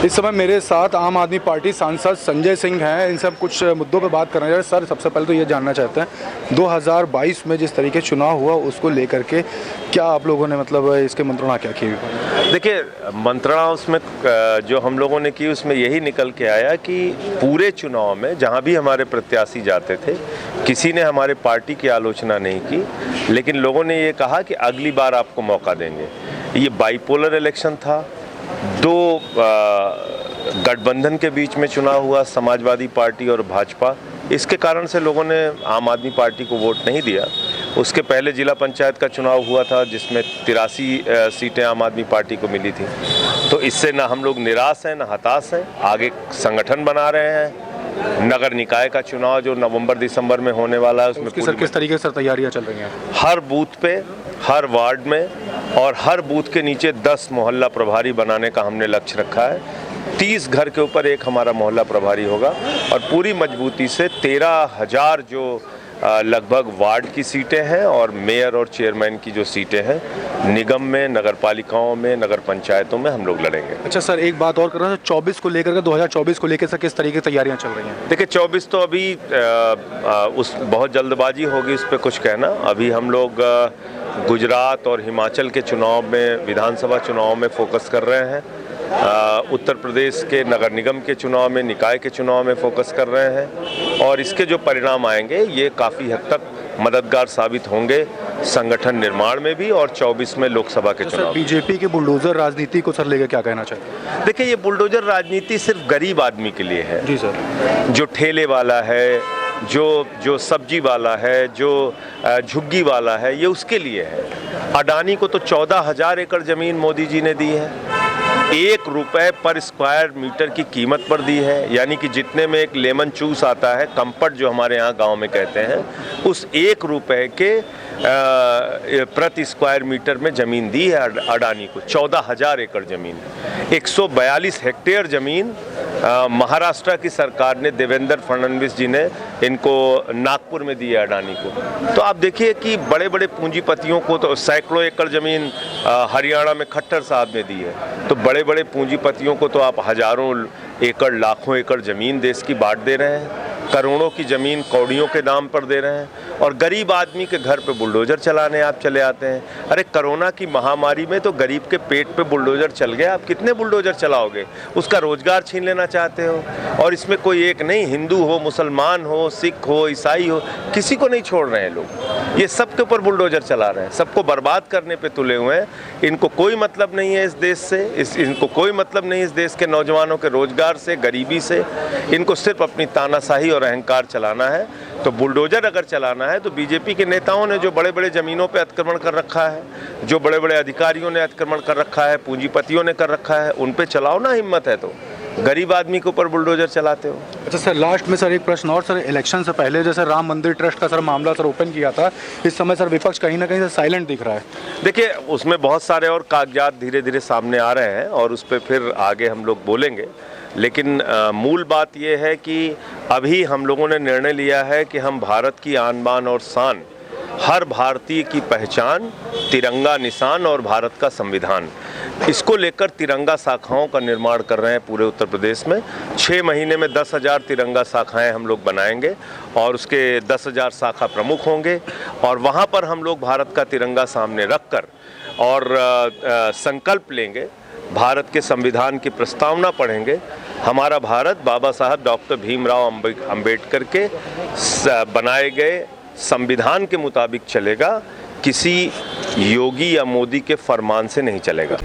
इस समय मेरे साथ आम आदमी पार्टी सांसद संजय सिंह हैं। इन सब कुछ मुद्दों पर बात करना चाहिए। सर, सबसे पहले तो ये जानना चाहते हैं 2022 में जिस तरीके चुनाव हुआ उसको लेकर के क्या आप लोगों ने इसके मंत्रणा क्या की? देखिए, मंत्रणा उसमें जो हम लोगों ने की उसमें यही निकल के आया कि पूरे चुनाव में जहां भी हमारे प्रत्याशी जाते थे किसी ने हमारे पार्टी की आलोचना नहीं की, लेकिन लोगों ने ये कहा कि अगली बार आपको मौका देंगे। ये बाइपोलर इलेक्शन था, दो गठबंधन के बीच में चुनाव हुआ, समाजवादी पार्टी और भाजपा। इसके कारण से लोगों ने आम आदमी पार्टी को वोट नहीं दिया। उसके पहले जिला पंचायत का चुनाव हुआ था जिसमें 83 सीटें आम आदमी पार्टी को मिली थी। तो इससे ना हम लोग निराश हैं ना हताश हैं, आगे संगठन बना रहे हैं। नगर निकाय का चुनाव जो नवंबर दिसंबर में होने वाला है उसमें किस तरीके से तैयारियां चल रही हैं? हर बूथ पे, हर वार्ड में और हर बूथ के नीचे 10 मोहल्ला प्रभारी बनाने का हमने लक्ष्य रखा है। 30 घर के ऊपर एक हमारा मोहल्ला प्रभारी होगा और पूरी मजबूती से 13,000 जो लगभग वार्ड की सीटें हैं और मेयर और चेयरमैन की जो सीटें हैं निगम में, नगर पालिकाओं में, नगर पंचायतों में हम लोग लड़ेंगे। अच्छा सर, एक बात और कर रहा हूँ, 24 को लेकर के 2024 को लेकर सर किस तरीके की तैयारियां चल रही हैं? देखिए, 24 तो अभी उस बहुत जल्दबाजी होगी उस पर कुछ कहना। अभी हम लोग गुजरात और हिमाचल के चुनाव में, विधानसभा चुनाव में फोकस कर रहे हैं। उत्तर प्रदेश के नगर निगम के चुनाव में, निकाय के चुनाव में फोकस कर रहे हैं और इसके जो परिणाम आएंगे ये काफ़ी हद तक मददगार साबित होंगे संगठन निर्माण में भी और 24 में लोकसभा के चुनाव। बीजेपी के बुलडोजर राजनीति को सर लेकर क्या कहना चाहिए? देखिए, ये बुलडोजर राजनीति सिर्फ गरीब आदमी के लिए है। जी सर। जो ठेले वाला है, जो सब्जी वाला है, जो झुग्गी वाला है, ये उसके लिए है। अडानी को तो 14,000 एकड़ ज़मीन मोदी जी ने दी है, 1 रुपए पर स्क्वायर मीटर की कीमत पर दी है। यानी कि जितने में एक लेमन जूस आता है, कंपट जो हमारे यहाँ गांव में कहते हैं, उस 1 रुपए के प्रति स्क्वायर मीटर में ज़मीन दी है अडानी को। 14,000 एकड़ ज़मीन, 142 हेक्टेयर ज़मीन महाराष्ट्र की सरकार ने, देवेंद्र फडणवीस जी ने इनको नागपुर में दी है अडानी को। तो आप देखिए कि बड़े बड़े पूंजीपतियों को तो सैकड़ों एकड़ ज़मीन हरियाणा में खट्टर साहब ने दी है। तो बड़े बड़े पूंजीपतियों को तो आप हज़ारों एकड़, लाखों एकड़ ज़मीन देश की बांट दे रहे हैं, करोड़ों की ज़मीन कौड़ियों के दाम पर दे रहे हैं और गरीब आदमी के घर पे बुलडोजर चलाने आप चले आते हैं। अरे, कोरोना की महामारी में तो गरीब के पेट पे बुलडोजर चल गया, आप कितने बुलडोजर चलाओगे? उसका रोजगार छीन लेना चाहते हो। और इसमें कोई एक नहीं, हिंदू हो, मुसलमान हो, सिख हो, ईसाई हो, किसी को नहीं छोड़ रहे हैं लोग। ये सबके ऊपर बुलडोजर चला रहे हैं, सबको बर्बाद करने पे तुले हुए हैं। इनको कोई मतलब नहीं है इस देश से, इनको कोई मतलब नहीं इस देश के नौजवानों के रोजगार से, गरीबी से। इनको सिर्फ अपनी तानाशाही और अहंकार चलाना है। तो बुलडोजर अगर चलाना है तो बीजेपी के नेताओं ने जो बड़े बड़े ज़मीनों पे अतिक्रमण कर रखा है, जो बड़े बड़े अधिकारियों ने अतिक्रमण कर रखा है, पूंजीपतियों ने कर रखा है, उन पे चलाओ ना, हिम्मत है तो। गरीब आदमी के ऊपर बुलडोजर चलाते हो। अच्छा सर, लास्ट में सर एक प्रश्न और। सर, इलेक्शन से पहले जैसे राम मंदिर ट्रस्ट का सर मामला सर ओपन किया था, इस समय सर विपक्ष कहीं ना कहीं से साइलेंट दिख रहा है। देखिए, उसमें बहुत सारे और कागजात धीरे धीरे सामने आ रहे हैं और उस पर फिर आगे हम लोग बोलेंगे। लेकिन मूल बात यह है कि अभी हम लोगों ने निर्णय लिया है कि हम भारत की आन बान और शान, हर भारतीय की पहचान, तिरंगा निशान और भारत का संविधान, इसको लेकर तिरंगा शाखाओं का निर्माण कर रहे हैं पूरे उत्तर प्रदेश में। 6 महीने में 10,000 तिरंगा शाखाएं हम लोग बनाएंगे और उसके 10,000 शाखा प्रमुख होंगे और वहाँ पर हम लोग भारत का तिरंगा सामने रखकर और संकल्प लेंगे, भारत के संविधान की प्रस्तावना पढ़ेंगे। हमारा भारत बाबा साहब डॉक्टर भीमराव अंबेडकर के बनाए गए संविधान के मुताबिक चलेगा, किसी योगी या मोदी के फरमान से नहीं चलेगा।